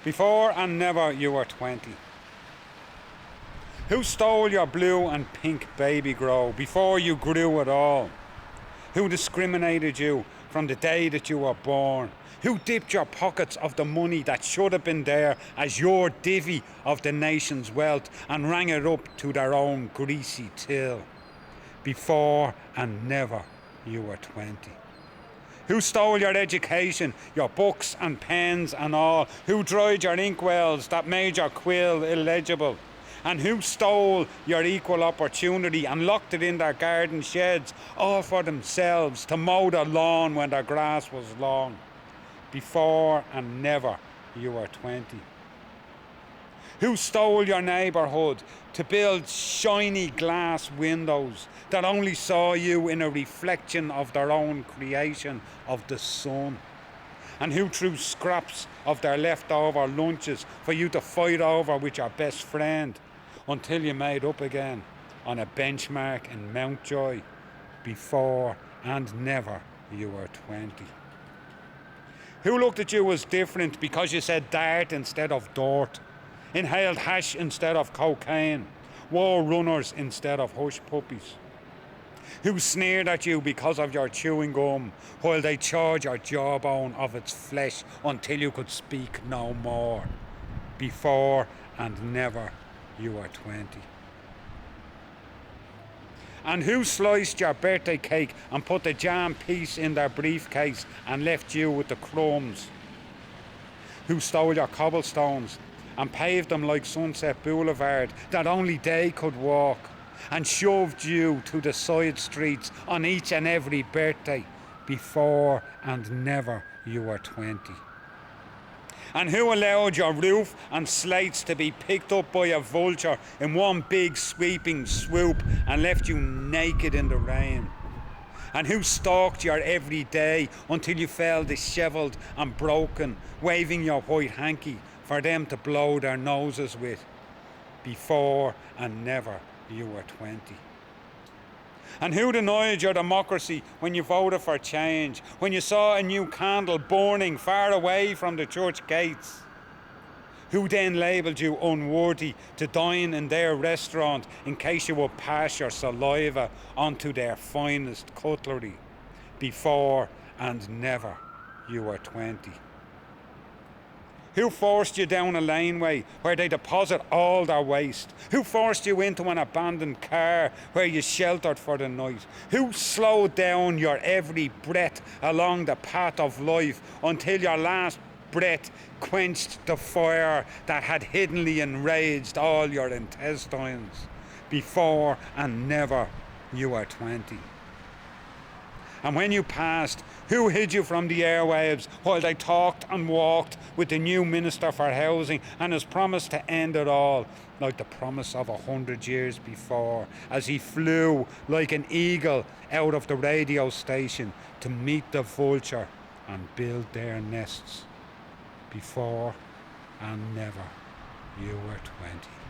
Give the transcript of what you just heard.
Before and never you were 20. Who stole your blue and pink baby grow before you grew at all? Who discriminated you from the day that you were born? Who dipped your pockets of the money that should have been there as your divvy of the nation's wealth and rang it up to their own greasy till? Before and never you were 20. Who stole your education, your books and pens and all? Who dried your inkwells that made your quill illegible? And who stole your equal opportunity and locked it in their garden sheds, all for themselves, to mow the lawn when their grass was long? Before and never you were 20. Who stole your neighbourhood to build shiny glass windows that only saw you in a reflection of their own creation of the sun? And who threw scraps of their leftover lunches for you to fight over with your best friend until you made up again on a benchmark in Mountjoy? Before and never you were 20. Who looked at you as different because you said dart instead of dirt, inhaled hash instead of cocaine, wore runners instead of hush puppies? Who sneered at you because of your chewing gum while they chawed your jawbone of its flesh until you could speak no more? Before and never you were 20. And who sliced your birthday cake and put the jam piece in their briefcase and left you with the crumbs? Who stole your cobblestones and paved them like Sunset Boulevard that only they could walk, and shoved you to the side streets on each and every birthday? Before and never you were 20. And who allowed your roof and slates to be picked up by a vulture in one big sweeping swoop and left you naked in the rain? And who stalked your every day until you fell dishevelled and broken, waving your white hanky for them to blow their noses with? Before and never you were 20. And who denied your democracy when you voted for change, when you saw a new candle burning far away from the church gates? Who then labelled you unworthy to dine in their restaurant in case you would pass your saliva onto their finest cutlery? Before and never you were 20. Who forced you down a laneway where they deposit all their waste? Who forced you into an abandoned car where you sheltered for the night? Who slowed down your every breath along the path of life until your last breath quenched the fire that had hiddenly enraged all your intestines? Before and never you were 20. And when you passed, who hid you from the airwaves while they talked and walked with the new Minister for Housing and his promise to end it all, like the promise of 100 years before, as he flew like an eagle out of the radio station to meet the vulture and build their nests? Before and never you were 20.